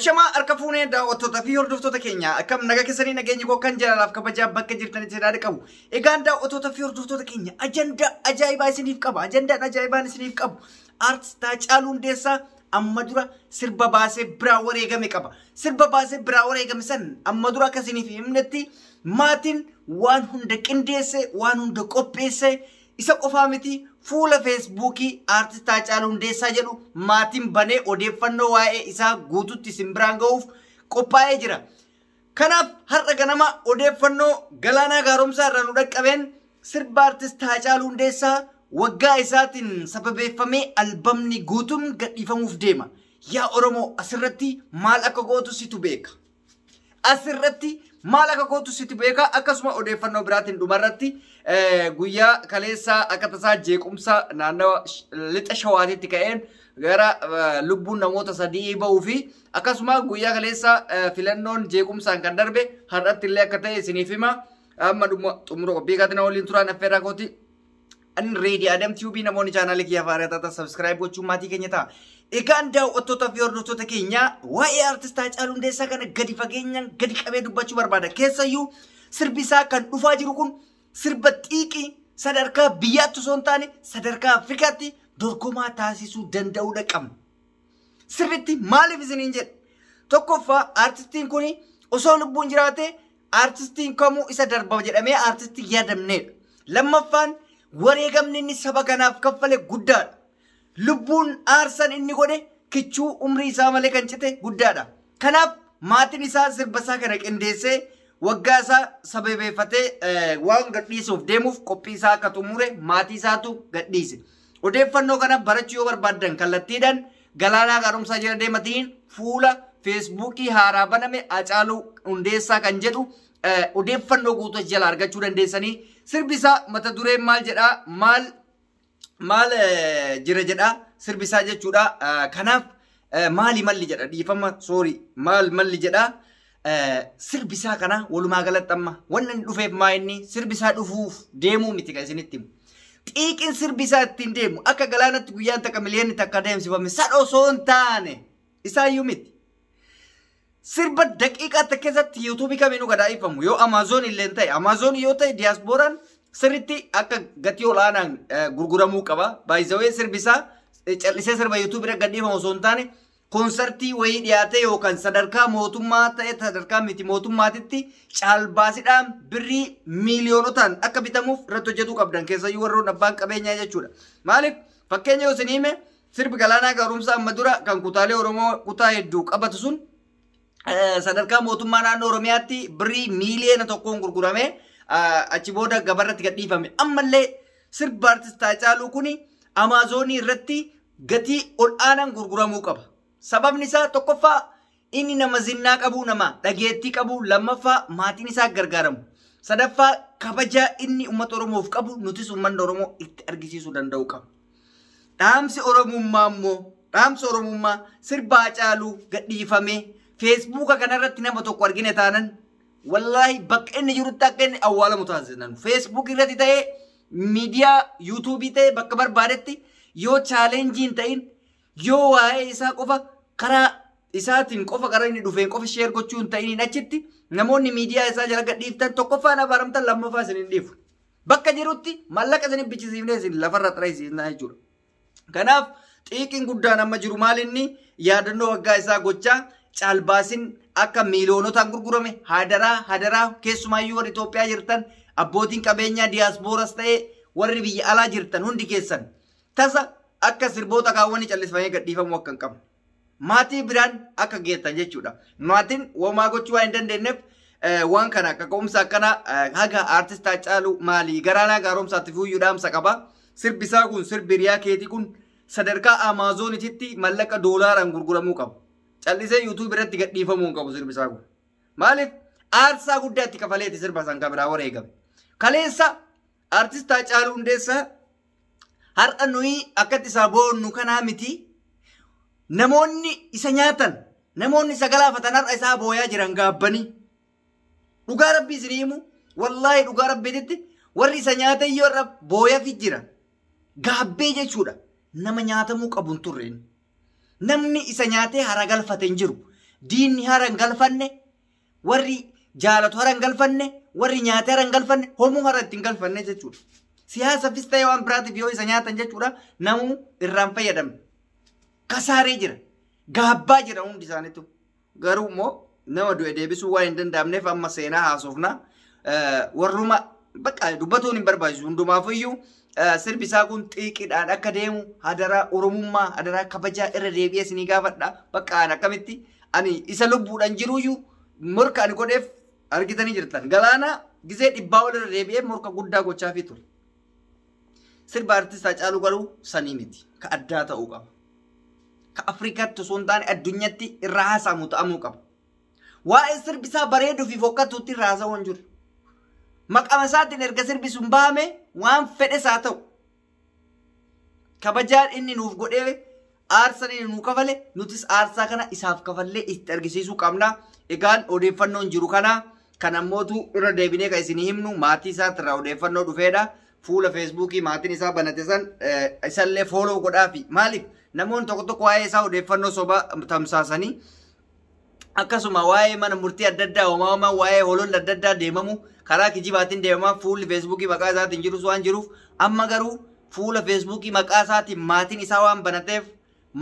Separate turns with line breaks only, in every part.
Ashamaa harka fuunee daawwattoota fi hordoftoota keenya akkam nagaa keessanii nageenyi koo kan jaalalaaf kabajaa bakka jirtanitti sidaadha qabu. Egaan daawwattoota fi hordoftoota keenya ajandaa ajaa'ibaa isiniif qaba. Ajandaan ajaa'ibaan isiniif qabu. Artist Haacaaluu Hundeessaa amma dura sirba baasee biraa wareegame qaba. Sirba baasee biraa wareegame san amma dura akka isiniif himnetti maatiin waan hunda qindeesse waan hunda qopheesse isa qofaa miti fuula Facebookii Artist Haacaaluu Hundeessaa jedhu maatiin banee odeeffannoo waa'ee isaa guututti isin biraan ga'uuf qophaa'ee jira. Kanaaf har'a ganama odeeffannoo Galaanaa Gaaromsaa irraa nu dhaqqabeen sirba Artist Haacaaluu Hundeessaa waggaa isaatiin sababeeffamee albamni guutuun gadhiifamuuf deema. Yaa Oromoo asirratti maal akka gootu situ beeka. Asirratti maal akka gootu situ beeka. Akkasuma odeeffannoo biraatiin dhumarratti guyyaa kaleessaa akka tasaa jeequmsa naannawa lixa shawaatitti ka'een gara lubbuun namoota sadii ba'uu fi akkasuma guyyaa kaleessaa filannoon jeequmsaan kan darbe har'atti illee akka ta'e isiniif hima. Amma xumura qophii kaatina waliin turaan affeerraa kooti. An ready Adam TV namoonni channel kiyya faaraa tata subscribe gochuun maatii keenya ta'a. Egaan daawwattoota fi hordoftoota keenya waa'ee Artist Haacaaluu Hundeessaa kana gadi fageenyaan gadi qabee dubbachuu barbaada. Keessayyuu sirbi isaa kan dhufaa jiru kun sirba xiiqii sadarkaa biyyaatti osoo hin taane sadarkaa Afrikaatti dorgomaa taasisuu danda'uudha qabna. Sirritti maaliif isiniin jedhe? Tokkoffaa artistiin kun osoo lubbuun jiraate artistiin kamuu isa darba jedhamee artistii yaadamneedha. Lammaffaan wareegamni inni saba kanaaf kaffale guddaadha. Lubbuun aarsan inni godhe kichuu umrii isaa malee kan cite guddaadha. Kanaaf maatiin isaa sirba isaa kana qindeessee waggaa isaa sababeeffatee waan gadhiisuuf deemuuf qophii isaa akka xumure maatii isaatu gadhiise. Odeeffannoo kana barachuu yoo barbaadan kallattiidhaan Galaanaa Gaaromsaa jala deematiin fuula Feesbuukii haaraa baname Haacaaluu Hundeessaa kan jedhu odeeffannoo guutuu jala argachuu dandeessanii. Sirbi isaa mata dureen maal jedhaa maal jira jedhaa sirbi isaa jechuudha. Kanaaf maali malli jedha dhiifama sorry maal malli jedhaa sirbi isaa kana walumaa galatti amma wanni dhufeef maa inni sirbi isaa dhufuuf deemuu miti kan isinitti himu. Xiiqiin sirbi isaa ittiin deemu akka galaanatti guyyaan takka miliyoonni takka deemsifame sadha osoo hin taane isaayyuu miti. Sirba daqiiqaa takka keessatti yuutuubii kamiinuu gadhiifamu yoo Amazon illee ta'e Amazon yoo ta'e diyaaspooraan sirritti akka gatii olaanaan gurguramuu qaba. Baay'isawee sirbi isaa callisee sirba yuutuubii irra gadhiifamu osoo hin taane koonsartii wayii dhiyaate yookaan sadarkaa mootummaa ta'e sadarkaa miti mootummaatitti caalbaasiidhaan birrii miiliyoonotaan akka bitamuuf irratti hojjetuu qabdan keessayyuu warroon abbaan qabeenyaa jechuudha. Maaliif fakkeenya yoo isin hime sirbi Galaanaa Gaaromsaa amma dura kan kutaalee Oromoo kutaa hedduu qabatu sun sadarkaa mootummaa naannoo Oromiyaatti birrii miiliyoona tokkoon gurgurame achi booda gabarratti gadhiifame. Ammallee sirba Artist Haacaaluu kuni Amaazonii irratti gatii ol aanaan gurguramuu qaba. Sababni isaa tokkoffaa inni nama zinnaa qabu nama dhageettii qabu, lammaffaa maatiin isaa gargaaramu, sadaffaa kabajaa inni uummata Oromoof qabu nutis uummanni Oromoo itti argisiisuu danda'u qaba. Dhaamsi Oromummaa immoo dhaamsi Oromummaa sirba Haacaaluu gadhiifame Feesbuuka kanarratti nama tokko argine taanan wallahi bakka inni jirutti akka inni awwaalamu taasisan. Feesbuuk irratti ta'ee miidiyaa yuutuubii ta'ee bakka barbaadetti yoo chaalenjiin ta'in yoo waa'ee isaa qofa karaa isaatiin qofa karaa inni dhufeen qofa sheer gochuun ta'iniin achitti namoonni miidiyaa isaa jala gadhiiftan tokkoffaan abaaramtan lammaffaa isin hin dhiifu. Bakka jirutti mallaqa isin bichisiifnee isin lafarra xaraisiisnaa jechuudha. Kanaaf xiiqiin guddaan amma jiru maal inni yaadannoo waggaa isaa gochaa caalbaasin akka miiliyoonotaan gurgurame hadaraa keessumaayyuu warri Itoophiyaa jirtan abbootiin qabeenyaa diyaasbooras ta'e warri biyya alaa jirtan hundi keessan tasa akka sirboota kaawwanii callisfamee gadhiifamuu akka hin qabne maatii biraan akka geettan jechuudha. Maatiin wamaa gochuu waan hin dandeenyeef waan kana akka ka'umsa akkana haga Artist Haacaaluu maalii Galaanaa Gaaromsaatti fuuyyuu dhaamsa qaba. Sirbi isaa kun sirbi riyaa keetii kun sadarkaa Amaazonititti mallaqa doolaaraan gurguramuu qaba. Callisee YouTube irratti gadhiifamuu hin qabu sirbi isaa kun. Maaliif aarsaa guddaa itti kafaleeti sirba san kabiraa wareegame. Kaleessa Artist Haacaaluu Hundeessaa har'a nuyi akkatti isaa boonnu kanaa miti namoonni isa nyaatan namoonni isa galaafatan har'a isaa booyaa jiran gaabbanii. Dhugaa Rabbii isin himu wallahi dhugaa Rabbiititti warri isa nyaatan yoo irra booyafi jira. Gaabbee jechuudha nama nyaatamuu qabu hin turreen. Namni isa nyaatee haragalfate hin jiru. diinni haran galfanne warri jaalatu haran galfanne warri nyaate haran galfanne homuu haran ittiin galfanne jechuudha. Siyaasafis ta'ee waan biraatiif yoo isa nyaatan jechuudha namuu irraan fayyadamne. Kasaaree jira. Gaabbaa jira hundi isaaniitu. Garuu immoo nama du'e deebisuu waan hin danda'amneef amma seenaa haasofna. Warruma bakka dubbatuun hin barbaachisu hundumaafiyyuu sirbi isaa kun xiiqiidhaan akka deemu hadaraa oromummaa hadaraa kabajaa irra deebi'ee isinii gaafadha. Bakka aan akkamitti ani isa lubbuudhaan jiruyyuu morka ani godheef argitanii jirtan. Galaana gisee dhibbaa ol irra deebi'ee morka guddaa gochaafii ture. Sirba artist Haacaaluu garuu sanii miti. Ka addaa ta'uu qaba. Ka Afrikaatti osoo hin taane addunyaatti irraa haasamu ta'amuu qaba. Waa'ee sirbi isaa bareeduu fi fokkatuutti irraa haasawuu hin jiru. Maqama isaatiin erga sirbi sun bahame waan fedhes haa ta'u. Kabajaan inni nuuf godhee aarsaa inni nuu kafale nutis aarsaa kana isaaf kafallee itti argisiisuu qabna. Egaan odeeffannoon jiru kana kan ammootu irra deebinee kan isinii himnu maatii isaatti irraa odeeffannoo dhufeedha. Fuula Feesbuukii maatiin isaa banate san isallee fooloo godhaafi maaliif namoonni tokko tokko waa'ee isaa odeeffannoo soba tamsaasanii akkasuma waa'ee mana murtii adda addaa uumamaa waa'ee hololla adda addaa deemamu karaa kijibaatiin deemamaa fuulli Feesbuukii maqaa isaatiin jirus waan jiruuf amma garuu fuula Feesbuukii maqaa isaatiin maatiin isaa waan banateef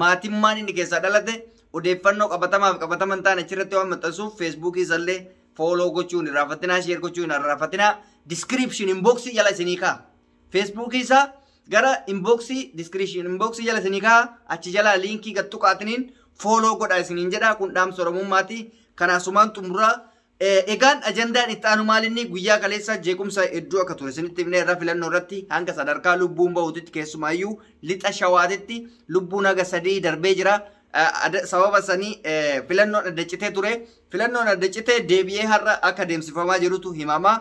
maatimmaan inni keessaa dhalate odeeffannoo qabatamaaf qabataman ta'an achirratti waan maxxansuuf Feesbuukii isallee fooloo gochuun hin raafatinaa sheer gochuun hin raafatinaa description inboxii jala isinii kaa Facebook isa gara inboxii description inboxii jala isinii kaa achi jala linkii gad tuqaatiniin follow godhaa isiniin jedha kun dhaamsa oromummaati kanaasumaan xumuraa egaan ajandaan itti aanu maalinni guyyaa kaleessa jeequmsa hedduu akka ture isinitti himne irra filannoo irratti hanga sadarkaa lubbuun bahuutti keessumaayyuu lixa shawaatitti lubbuun haga 3 darbee jira sababa sanii filannoon adda citee ture filannoon adda citee deebi'ee har'a akka deemsifamaa jirutu himamaa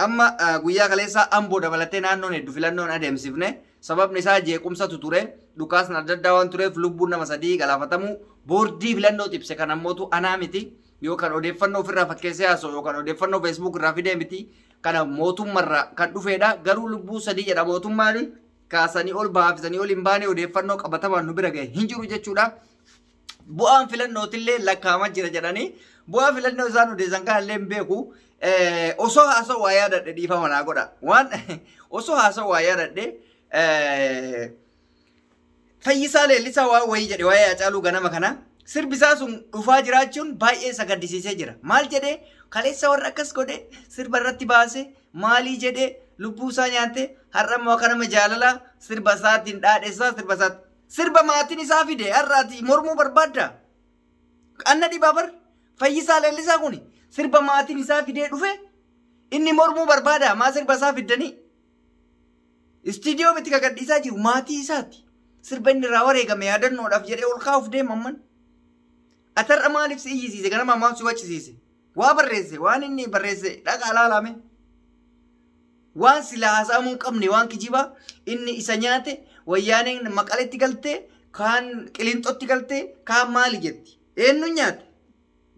amma guyyaa kaleessa amboo dabalatee naannoon hedduu filannoon adeemsifne sababni isaa jeequmsatu ture dhukaasni adda addaa waan tureef lubbuun nama 3 galaafatamu boordii filannoo ibse kan ammootu anaa miti yookaan odeeffannoo ofirraa fakkeessee haasa'u yookaan odeeffannoo Facebook irraa fidee miti kana mootummaarraa kan dhufeedha garuu lubbuu 3 jedha mootummaan kaasanii ol baafisanii ol hin baane odeeffannoo qabatamaan nu bira gahe hin jiru jechuudha. Bu'aan filannootillee lakkaamaa jira jedhanii bu'aa filannoo isaan odeessan kanallee hin beeku osoo haasa'u waa yaadadhe dhiifama naa godha waan osoo haasa'u waa yaadadhe Fayyisaa Leellisaa waa wayii jedhe waa'ee Haacaaluu ganama kana sirbisaa sun dhufaa jiraachuun baay'ee isa gaddisiisee jira maal jedhee kaleessa warra akkas godhe sirba irratti baase maalii jedhee lubbuu isaa nyaate har'ammoo kanama jaalalaa sirba isaatiin dhaadheessaa sirba maatiin isaa fide har'aati mormuu barbaadda qanna dhibaabar Fayyisaa Leellisaa kuni sirba maatiin isaa fidee dhufe inni mormuu barbaada maa sirba isaa fiddanii istiidiyoo miti kagadhiisaa jiru maatii isaati sirba inni irraa wareegame yaadannoodhaaf jedhee ol kaa'uuf deemamman atarra maaliif si iyyisiise ganama ammaan si wachisiise waa barreesse waan inni barreesse dhagaa laalame waan silaa haasa'amuu qabne waan kijibaa inni isa nyaate wayyaaneen maqaletti galtee kaan qilinxotti galtee kaan maali jetti eenyu nyaate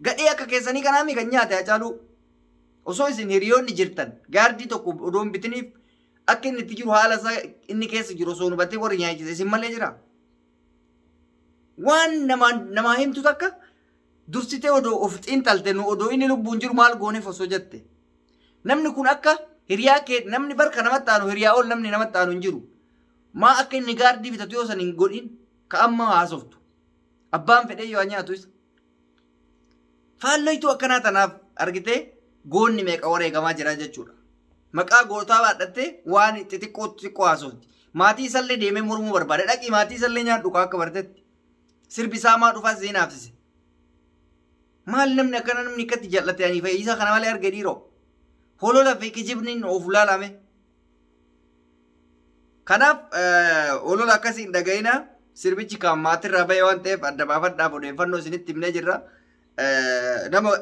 gadhee akka keessanii kanaami kan nyaate Haacaaluu osoo isin hiriyoonni jirtan gaardii tokko odoon bitiniif akka inni itti jiru haala isaa inni keessa jiru osoo hubatee warri nyaachise isin malee jira waan namaa himtu takka dursitee odoo of xiinxalte nu odoo inni lubbuun jiru maal gooneef osoo jette namni kun akka hiriyaa kee namni barka namatti aanu hiriyaa ol namni namatti aanu hin jiru maa akka inni gaardii bitatu yoo san hin godhin ka amma haasoftu abbaan fedhee yoo nyaatu isa faalloytuu akkanaa tanaaf argitee goonni meeqa wareegamaa jira jechuudha maqaa gootaa baadhattee waan xixiqqoo haasofti maatii isallee deemee mormuu barbaade dhaqii maatii isallee nyaadhu akka bartetti sirbi isaa maa dhufaa siin haafsise maal namni akkana namni akkatti jallate ani Fayyisaa kana malee arge dhiiroo holola fi kijibniin of laalame kanaaf holola akkasiin dhagayina sirbichi kan maatirraa bahee waan ta'eef adda baafadhaaf odeeffannoo isinitti himnee jirra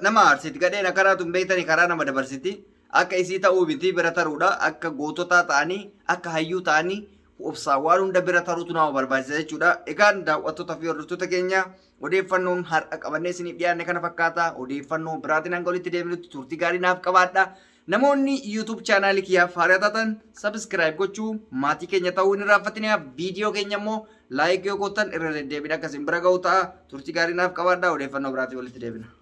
nama aarsiti gadheen akkanaatu hin beektanii karaa nama dabarsiti akka isii ta'uu miti bira taruudha akka goototaa ta'anii akka hayyuu ta'anii obsaa waan hunda bira taruutu nama barbaachisa jechuudha. Egaan daawwattoota fi hordoftoota keenya odeeffannoon har'a qabannee isiniif dhiyaanne kana fakkaata odeeffannoo biraatiin hanga walitti deebinutti turtii gaarii naaf qabaadha. Namoonni YouTube channel kiyyaa faaraa taatan subscribe gochuu maatii keenya ta'uu hin irraanfatinaa. Viidiyoo keenya immoo like yoo gootan irra deddeebiin akkasiin bira ga'u ta'a. Turtii gaarii naaf qabaadhaa. Odeeffannoo biraatiin walitti deebina.